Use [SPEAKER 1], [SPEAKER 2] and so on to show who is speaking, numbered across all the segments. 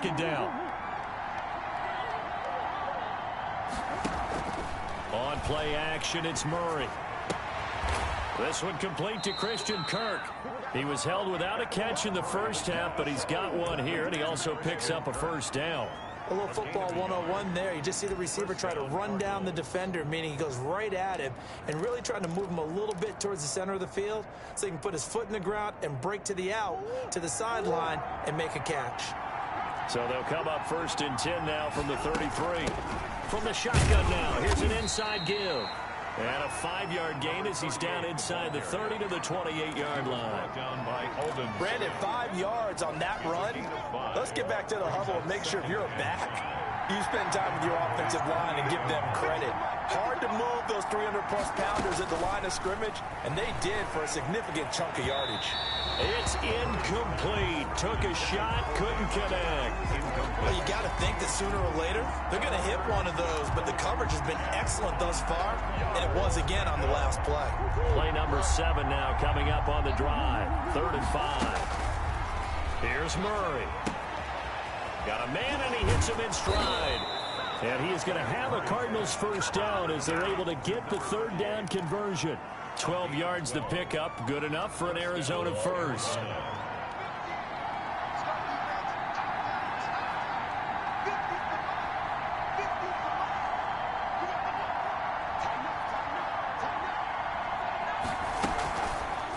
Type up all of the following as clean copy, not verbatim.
[SPEAKER 1] Down. On play action, it's Murray. This one complete to Christian Kirk. He was held without a catch in the first half, but he's got one here, and he also picks up a first down.
[SPEAKER 2] A little football 101 there. You just see the receiver try to run down the defender, meaning he goes right at him and really trying to move him a little bit towards the center of the field so he can put his foot in the ground and break to the out, to the sideline, and make a catch.
[SPEAKER 1] So they'll come up 1st and 10 now from the 33. From the shotgun now, here's an inside give. And a 5-yard gain as he's down inside the 30 to the 28-yard line.
[SPEAKER 2] Brandon, 5 yards on that run. Let's get back to the huddle and make sure you're back. You spend time with your offensive line and give them credit. Hard to move those 300-plus pounders at the line of scrimmage, and they did for a significant chunk of yardage.
[SPEAKER 1] It's incomplete. Took a shot, couldn't connect.
[SPEAKER 2] Well, you got to think that sooner or later they're going to hit one of those, but the coverage has been excellent thus far, and it was again on the last play.
[SPEAKER 1] Play number 7 now coming up on the drive. 3rd and 5. Here's Murray. Got a man, and he hits him in stride. And he is going to have a Cardinals first down as they're able to get the 3rd down conversion. 12 yards the pickup, good enough for an Arizona first.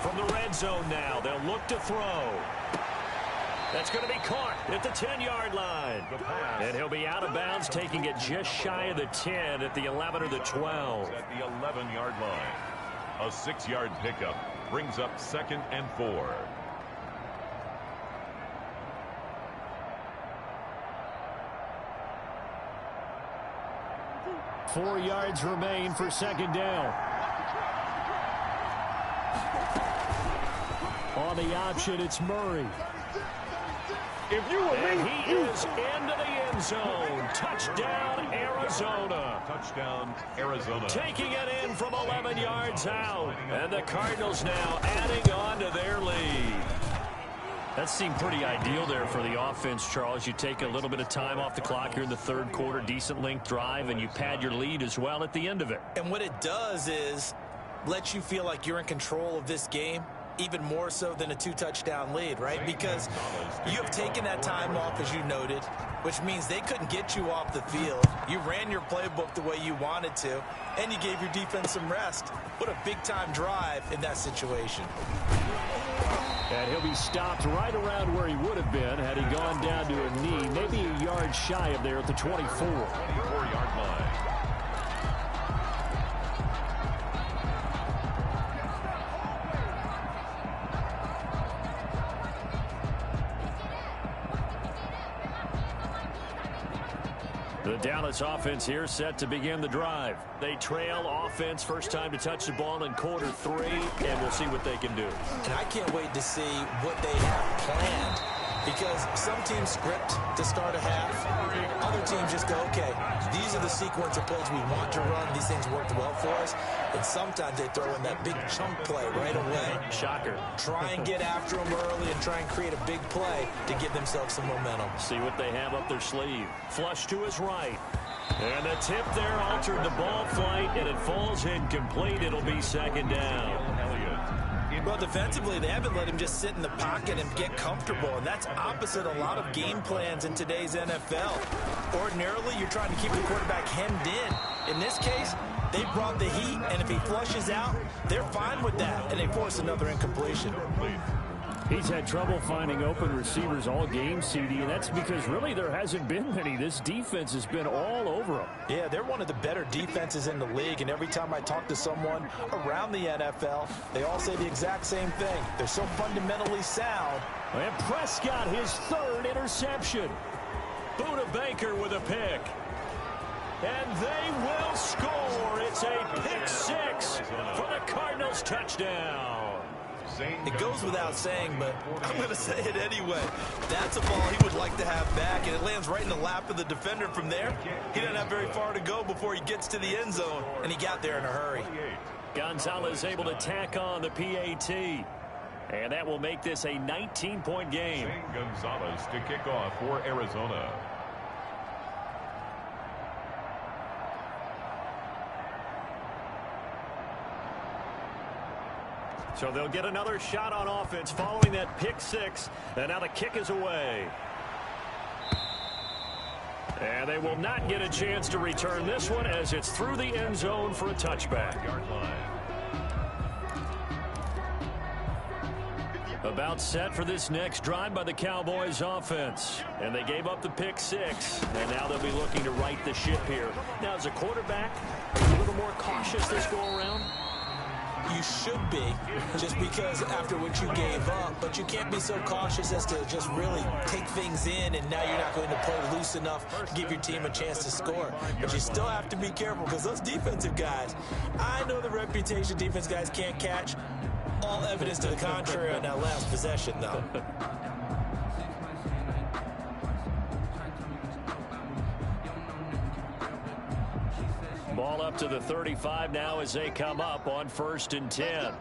[SPEAKER 1] From the red zone now, they'll look to throw. That's going to be caught at the 10-yard line. And he'll be out of bounds, taking it just shy of the 10 at the 11 or the 12.
[SPEAKER 3] At the 11-yard line. A 6-yard pickup brings up 2nd and 4.
[SPEAKER 1] Four yards remain for 2nd down. On the option, it's Murray. And he is into the end zone. Touchdown, Arizona.
[SPEAKER 3] Touchdown, Arizona.
[SPEAKER 1] Taking it in from 11 yards out. And the Cardinals now adding on to their lead. That seemed pretty ideal there for the offense, Charles. You take a little bit of time off the clock here in the 3rd quarter, decent length drive, and you pad your lead as well at the end of it.
[SPEAKER 2] And what it does is let you feel like you're in control of this game, even more so than a 2-touchdown lead, right? Because you have taken that time off, as you noted, which means they couldn't get you off the field. You ran your playbook the way you wanted to, and you gave your defense some rest. What a big-time drive in that situation.
[SPEAKER 1] And he'll be stopped right around where he would have been had he gone down to a knee, maybe a yard shy of there at the 24.
[SPEAKER 3] 24-yard line.
[SPEAKER 1] The Dallas offense here set to begin the drive. They trail offense, first time to touch the ball in quarter 3, and we'll see what they can do.
[SPEAKER 2] And I can't wait to see what they have planned, because some teams script to start a half. Other teams just go, okay, these are the sequence of plays we want to run. These things worked well for us. And sometimes they throw in that big chunk play right away.
[SPEAKER 1] Shocker.
[SPEAKER 2] Try and get after them early and try and create a big play to give themselves some momentum.
[SPEAKER 1] See what they have up their sleeve. Flush to his right. And the tip there altered the ball flight, and it falls incomplete. It'll be 2nd down.
[SPEAKER 2] Well, defensively, they haven't let him just sit in the pocket and get comfortable, and that's opposite a lot of game plans in today's NFL. Ordinarily, you're trying to keep the quarterback hemmed in. In this case, they brought the heat, and if he flushes out, they're fine with that, and they force another incompletion.
[SPEAKER 1] He's had trouble finding open receivers all game, CD, and that's because really there hasn't been many. This defense has been all over him.
[SPEAKER 2] Yeah, they're one of the better defenses in the league, and every time I talk to someone around the NFL, they all say the exact same thing. They're so fundamentally sound.
[SPEAKER 1] And Prescott, his 3rd interception. Buda Baker with a pick. And they will score. It's a pick 6 for the Cardinals touchdown.
[SPEAKER 2] It goes without saying, but I'm going to say it anyway. That's a ball he would like to have back, and it lands right in the lap of the defender from there. He doesn't have very far to go before he gets to the end zone, and he got there in a hurry.
[SPEAKER 1] Gonzalez able to tack on the PAT. And that will make this a 19-point game.
[SPEAKER 3] Shane Gonzalez to kick off for Arizona.
[SPEAKER 1] So they'll get another shot on offense following that pick six. And now the kick is away. And they will not get a chance to return this one as it's through the end zone for a touchback. About set for this next drive by the Cowboys offense. And they gave up the pick six. And now they'll be looking to right the ship here. Now, as a quarterback, are you a little more cautious this go around?
[SPEAKER 2] You should be, just because after what you gave up, but you can't be so cautious as to just really take things in, and now you're not going to play loose enough to give your team a chance to score. But you still have to be careful because those defensive guys, I know the reputation defense guys can't catch. All evidence to the contrary on that last possession, though.
[SPEAKER 1] Ball up to the 35 now as they come up on 1st and 10.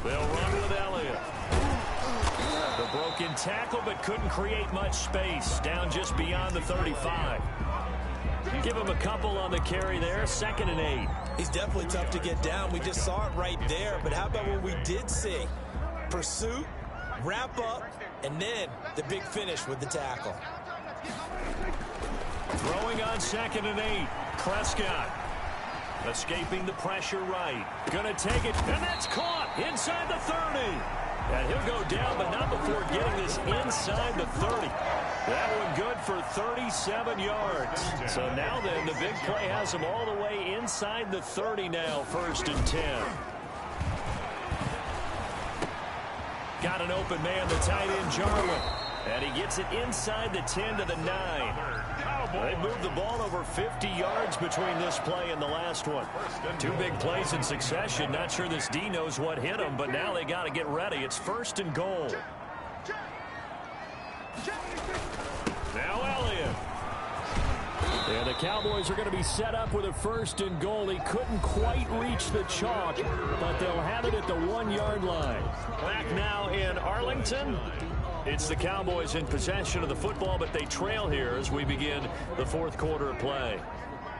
[SPEAKER 1] They'll run with Elliott. The broken tackle, but couldn't create much space. Down just beyond the 35. Give him a couple on the carry there. 2nd and 8.
[SPEAKER 2] He's definitely tough to get down. We just saw it right there. But how about what we did see? Pursuit, wrap up, and then the big finish with the tackle.
[SPEAKER 1] Throwing on 2nd and 8. Prescott. Escaping the pressure right. Gonna take it, and that's caught inside the 30. And he'll go down, but not before getting this inside the 30. That one good for 37 yards. So now then, the big play has him all the way inside the 30 now, 1st and 10. Got an open man, the tight end, Jarwin. And he gets it inside the 10 to the 9. They moved the ball over 50 yards between this play and the last one. 2 big plays in succession. Not sure this D knows what hit him, but now they got to get ready. It's 1st and goal. Now Elliott. And the Cowboys are going to be set up with a 1st and goal. He couldn't quite reach the chalk, but they'll have it at the 1-yard line. Back now in Arlington. It's the Cowboys in possession of the football, but they trail here as we begin the 4th quarter of play.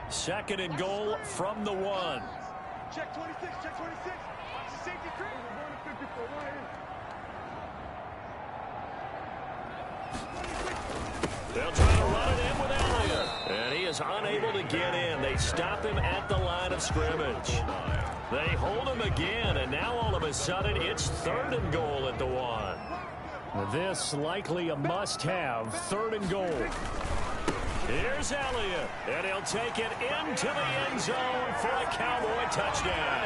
[SPEAKER 1] 2nd and goal from the 1.
[SPEAKER 4] Check 26, check 26. Watch the safety crew.
[SPEAKER 1] They'll try to run it in with Elliott. And he is unable to get in. They stop him at the line of scrimmage. They hold him again, and now all of a sudden it's 3rd and goal at the 1. This likely a must-have, 3rd and goal. Here's Elliott, and he'll take it into the end zone for a Cowboy touchdown.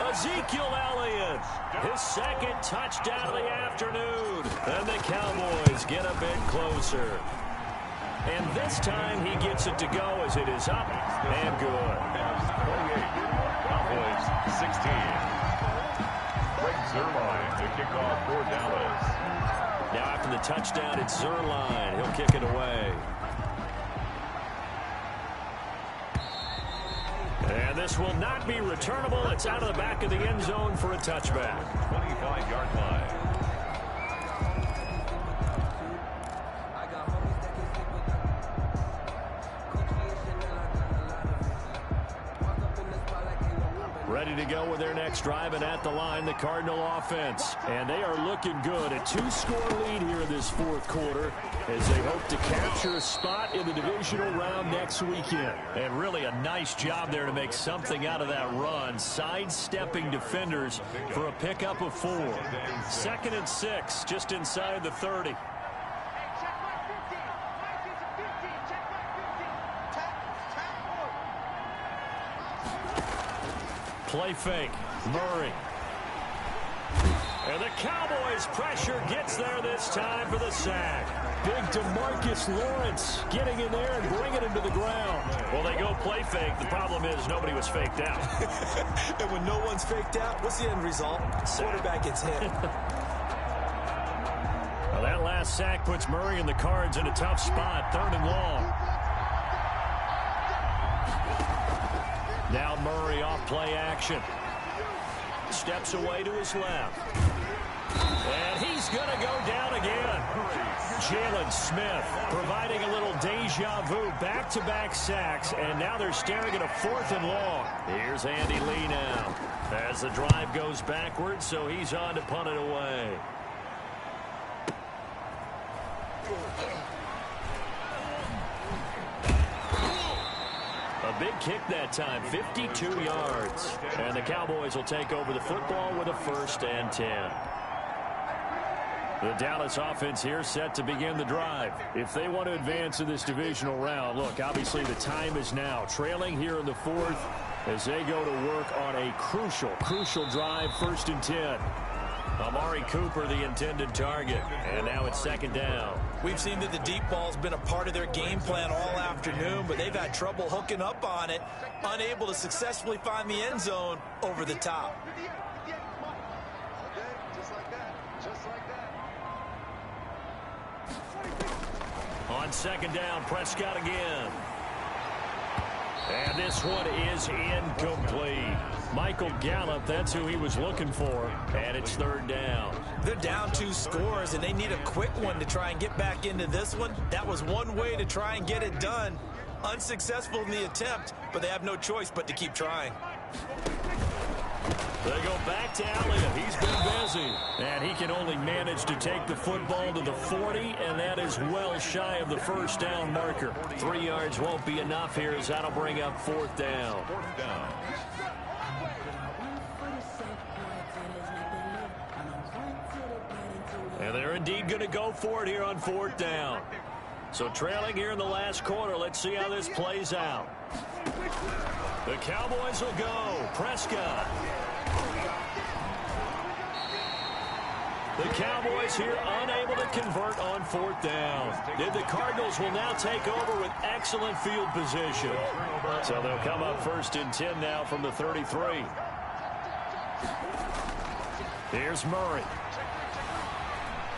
[SPEAKER 1] Ezekiel Elliott, his 2nd touchdown of the afternoon. And the Cowboys get a bit closer. And this time he gets it to go as it is up and good.
[SPEAKER 3] 28, Cowboys 16. Zerline to kick off for Dallas.
[SPEAKER 1] Now after the touchdown, it's Zerline. He'll kick it away. And this will not be returnable. It's out of the back of the end zone for a touchback.
[SPEAKER 3] 25-yard line.
[SPEAKER 1] Ready to go with their next drive, and at the line, the Cardinal offense. And they are looking good. A 2-score lead here in this 4th quarter as they hope to capture a spot in the divisional round next weekend. And really a nice job there to make something out of that run, sidestepping defenders for a pickup of 4. 2nd and 6, just inside the 30. Play fake. Murray. And the Cowboys' pressure gets there this time for the sack. Big DeMarcus Lawrence getting in there and bringing him to the ground. Well, they go play fake. The problem is nobody was faked out.
[SPEAKER 2] And when no one's faked out, what's the end result? Quarterback gets hit.
[SPEAKER 1] Well, that last sack puts Murray and the Cards in a tough spot. 3rd and long. Now Murray off play action. Steps away to his left. And he's going to go down again. Jalen Smith providing a little deja vu, back-to-back sacks, and now they're staring at a 4th and long. Here's Andy Lee now as the drive goes backwards, so he's on to punt it away. A big kick that time, 52 yards. And the Cowboys will take over the football with a 1st and 10. The Dallas offense here set to begin the drive. If they want to advance in this divisional round, look, obviously the time is now. Trailing here in the 4th as they go to work on a crucial drive, 1st and 10. Amari Cooper, the intended target, and now it's 2nd down.
[SPEAKER 2] We've seen that the deep ball's been a part of their game plan all afternoon, but they've had trouble hooking up on it, unable to successfully find the end zone over the top.
[SPEAKER 1] On 2nd down, Prescott again. And this one is incomplete. Michael Gallup, that's who he was looking for. And it's 3rd down.
[SPEAKER 2] They're down 2 scores, and they need a quick one to try and get back into this one. That was one way to try and get it done. Unsuccessful in the attempt, but they have no choice but to keep trying.
[SPEAKER 1] They go back to Elliott. He's been busy. And he can only manage to take the football to the 40, and that is well shy of the 1st down marker. 3 yards won't be enough here as that'll bring up 4th down.
[SPEAKER 3] 4th down.
[SPEAKER 1] And they're indeed going to go for it here on 4th down. So trailing here in the last quarter, let's see how this plays out. The Cowboys will go. Prescott. The Cowboys here unable to convert on 4th down. The Cardinals will now take over with excellent field position. So they'll come up 1st and 10 now from the 33. Here's Murray.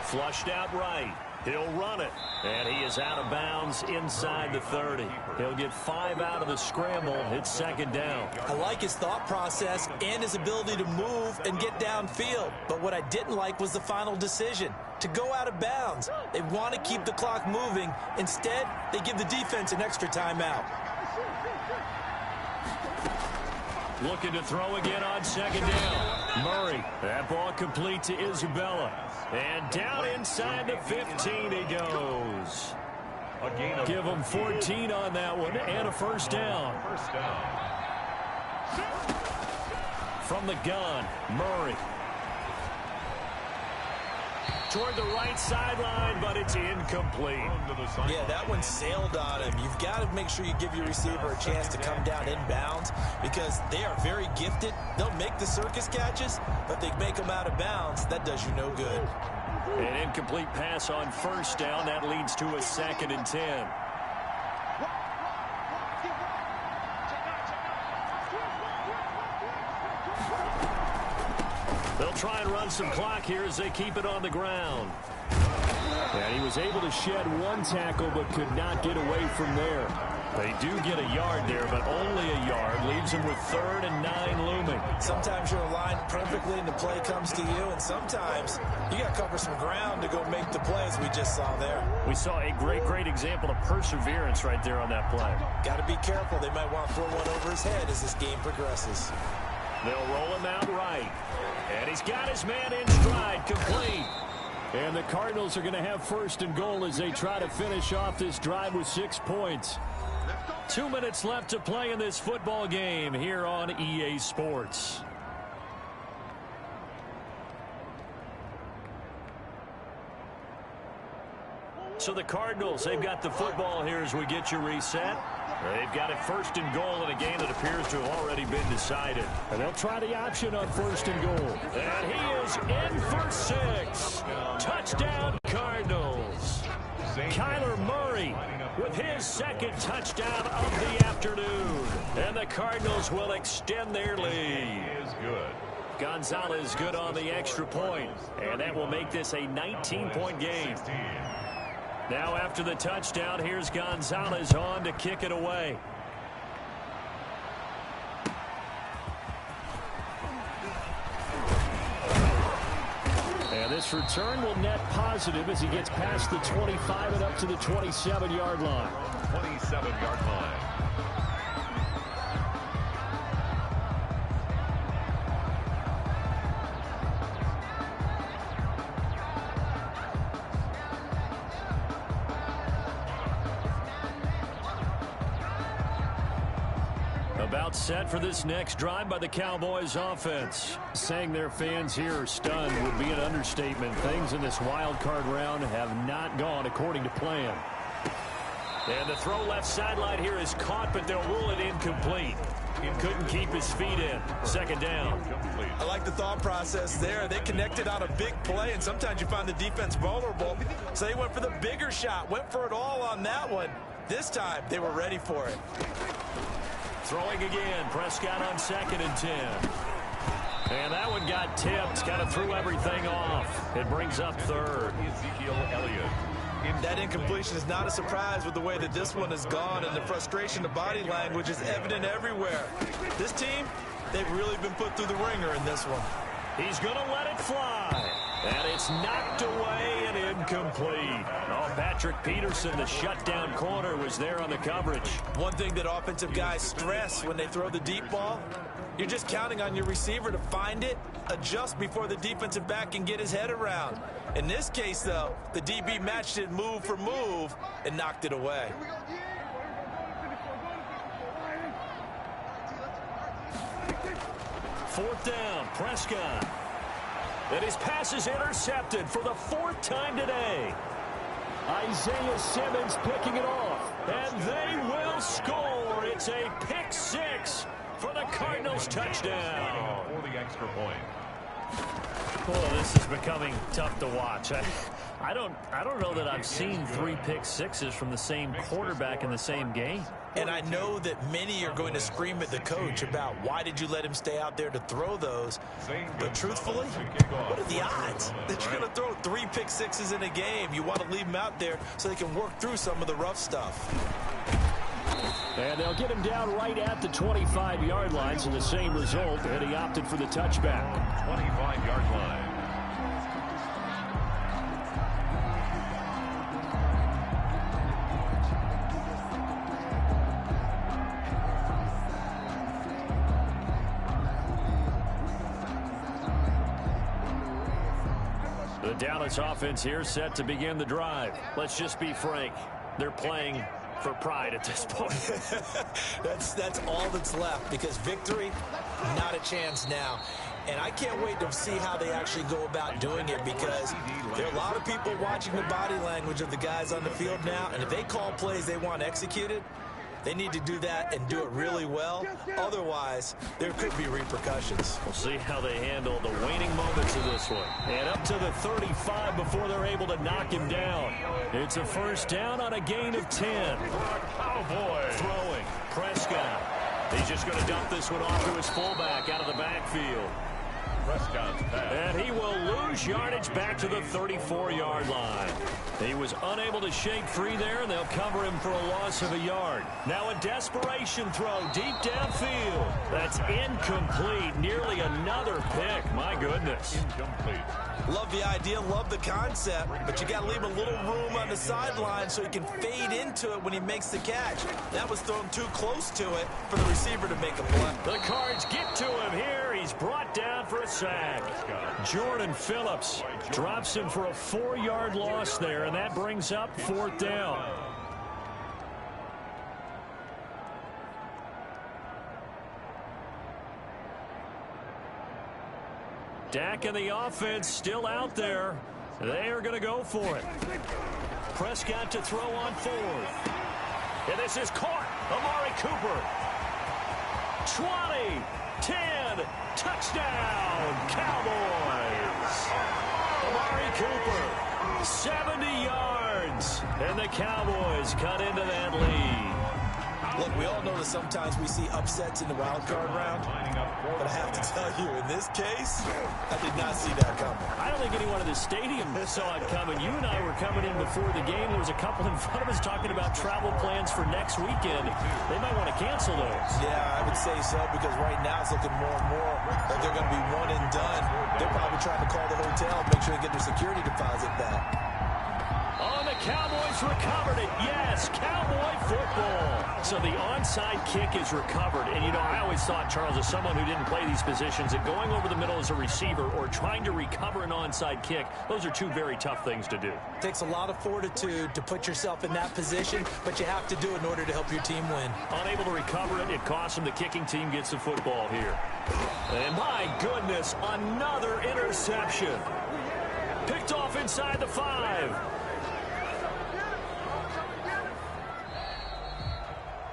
[SPEAKER 1] Flushed out right. He'll run it. And he is out of bounds inside the 30. He'll get 5 out of the scramble. It's 2nd down.
[SPEAKER 2] I like his thought process and his ability to move and get downfield. But what I didn't like was the final decision, to go out of bounds. They want to keep the clock moving. Instead, they give the defense an extra timeout.
[SPEAKER 1] Looking to throw again on 2nd down. Murray. That ball complete to Isabella. And down inside the 15 he goes. Give him 14 on that one and a 1st down.
[SPEAKER 3] 1st down.
[SPEAKER 1] From the gun, Murray. Toward the right sideline, but it's incomplete.
[SPEAKER 2] Yeah, that one sailed on him. You've got to make sure you give your receiver a chance to come down inbounds because they are very gifted. They'll make the circus catches, but they make them out of bounds. That does you no good.
[SPEAKER 1] An incomplete pass on 1st down. That leads to a 2nd and 10. They'll try and run some clock here as they keep it on the ground. And he was able to shed 1 tackle but could not get away from there. They do get a yard there, but only a yard. Leaves them with 3rd and 9 looming.
[SPEAKER 2] Sometimes you're aligned perfectly and the play comes to you, and sometimes you got to cover some ground to go make the play, as we just saw there.
[SPEAKER 1] We saw a great example of perseverance right there on that play.
[SPEAKER 2] Got to be careful. They might want to throw one over his head as this game progresses.
[SPEAKER 1] They'll roll him out right. And he's got his man in stride, complete. And the Cardinals are going to have 1st and goal as they try to finish off this drive with 6 points. 2 minutes left to play in this football game here on EA Sports. So the Cardinals, they've got the football here as we get you reset. They've got it 1st and goal in a game that appears to have already been decided. And they'll try the option on 1st and goal. And he is in for 6. Touchdown, Cardinals. Kyler Murray with his 2nd touchdown of the afternoon. And the Cardinals will extend their lead.
[SPEAKER 3] Is good.
[SPEAKER 1] Gonzalez good on the extra point. And that will make this a 19-point game.
[SPEAKER 3] 16.
[SPEAKER 1] Now after the touchdown, here's Gonzalez on to kick it away. And this return will net positive as he gets past the 25 and up to the 27-yard line.
[SPEAKER 3] 27-yard line.
[SPEAKER 1] About set for this next drive by the Cowboys offense. Saying their fans here are stunned would be an understatement. Things in this wild card round have not gone according to plan. And the throw left sideline here is caught, but they'll rule it incomplete. He couldn't keep his feet in. Second down.
[SPEAKER 2] I like the thought process there. They connected on a big play, and sometimes you find the defense vulnerable. So they went for the bigger shot, went for it all on that one. This time, they were ready for it.
[SPEAKER 1] Throwing again. Prescott on 2nd and 10. And that one got tipped. Kind of threw everything off. It brings up 3rd.
[SPEAKER 3] Ezekiel Elliott.
[SPEAKER 2] That incompletion is not a surprise with the way that this one has gone, and the frustration, the body language is evident everywhere. This team, they've really been put through the ringer in this one.
[SPEAKER 1] He's going to let it fly. And it's knocked away and incomplete. Oh, Patrick Peterson, the shutdown corner, was there on the coverage.
[SPEAKER 2] One thing that offensive guys stress when they throw the deep ball, you're just counting on your receiver to find it, adjust before the defensive back can get his head around. In this case, though, the DB matched it move for move and knocked it away.
[SPEAKER 1] 4th down, Prescott. And his pass is intercepted for the 4th time today. Isaiah Simmons picking it off. And they will score. It's a pick 6 for the Cardinals touchdown.
[SPEAKER 3] For the extra point.
[SPEAKER 1] Oh, this is becoming tough to watch. I don't know that I've seen 3 pick sixes from the same quarterback in the same game.
[SPEAKER 2] And I know that many are going to scream at the coach about why did you let him stay out there to throw those. But truthfully, what are the odds that you're going to throw 3 pick sixes in a game? You want to leave them out there so they can work through some of the rough stuff.
[SPEAKER 1] And they'll get him down right at the 25-yard line, so the same result, and he opted for the touchback.
[SPEAKER 3] 25-yard line.
[SPEAKER 1] The Dallas offense here set to begin the drive. Let's just be frank. They're playing for pride at this point.
[SPEAKER 2] That's all that's left, because victory, not a chance now. And I can't wait to see how they actually go about doing it, because there are a lot of people watching the body language of the guys on the field now, and if they call plays they want executed, they need to do that and do it really well. Otherwise, there could be repercussions.
[SPEAKER 1] We'll see how they handle the waning moments of this one. And up to the 35 before they're able to knock him down. It's a 1st down on a gain of 10.
[SPEAKER 3] Cowboys.
[SPEAKER 1] Throwing. Prescott. He's just going to dump this one off to his fullback out of the backfield.
[SPEAKER 3] Prescott's pass.
[SPEAKER 1] And he will lose yardage back to the 34-yard line. He was unable to shake free there, and they'll cover him for a loss of a yard. Now a desperation throw deep downfield. That's incomplete. Nearly another pick. My goodness.
[SPEAKER 3] Incomplete.
[SPEAKER 2] Love the idea, love the concept, but you got to leave a little room on the sideline so he can fade into it when he makes the catch. That was thrown too close to it for the receiver to make a play.
[SPEAKER 1] The Cards get to him here. He's brought down for a sack. Jordan Phillips drops him for a 4-yard loss there, and that brings up 4th down. Dak and the offense still out there. They are going to go for it. Prescott to throw on 4th. And this is caught. Amari Cooper. 20, 10, touchdown, Cowboys. Amari Cooper, 70 yards. And the Cowboys cut into that lead.
[SPEAKER 2] Look, we all know that sometimes we see upsets in the wild card round, but I have to tell you, in this case, I did not see that coming.
[SPEAKER 1] I don't think anyone in the stadium saw it coming. You and I were coming in before the game. There was a couple in front of us talking about travel plans for next weekend. They might want to cancel those.
[SPEAKER 2] Yeah, I would say so, because right now it's looking more and more like they're going to be one and done. They're probably trying to call the hotel, make sure they get their security deposit back.
[SPEAKER 1] Oh, the Cowboys recovered it. Yes, Cowboy football. So the onside kick is recovered. And, you know, I always thought, Charles, as someone who didn't play these positions, that going over the middle as a receiver or trying to recover an onside kick, those are two very tough things to do.
[SPEAKER 2] It takes a lot of fortitude to put yourself in that position, but you have to do it in order to help your team win.
[SPEAKER 1] Unable to recover it, it costs them. The kicking team gets the football here. And, my goodness, another interception. Picked off inside the 5.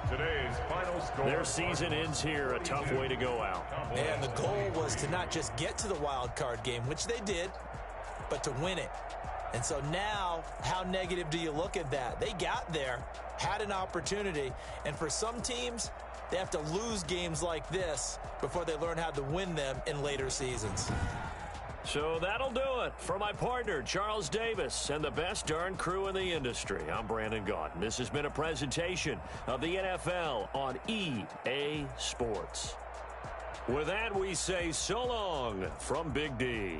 [SPEAKER 3] Today's final score.
[SPEAKER 1] Their season ends here. A tough way to go out.
[SPEAKER 2] And the goal was to not just get to the wild card game, which they did, but to win it. And so now, how negative do you look at that? They got there, had an opportunity, and for some teams, they have to lose games like this before they learn how to win them in later seasons.
[SPEAKER 1] So that'll do it. For my partner, Charles Davis, and the best darn crew in the industry, I'm Brandon Gaudin. This has been a presentation of the NFL on EA Sports. With that, we say so long from Big D.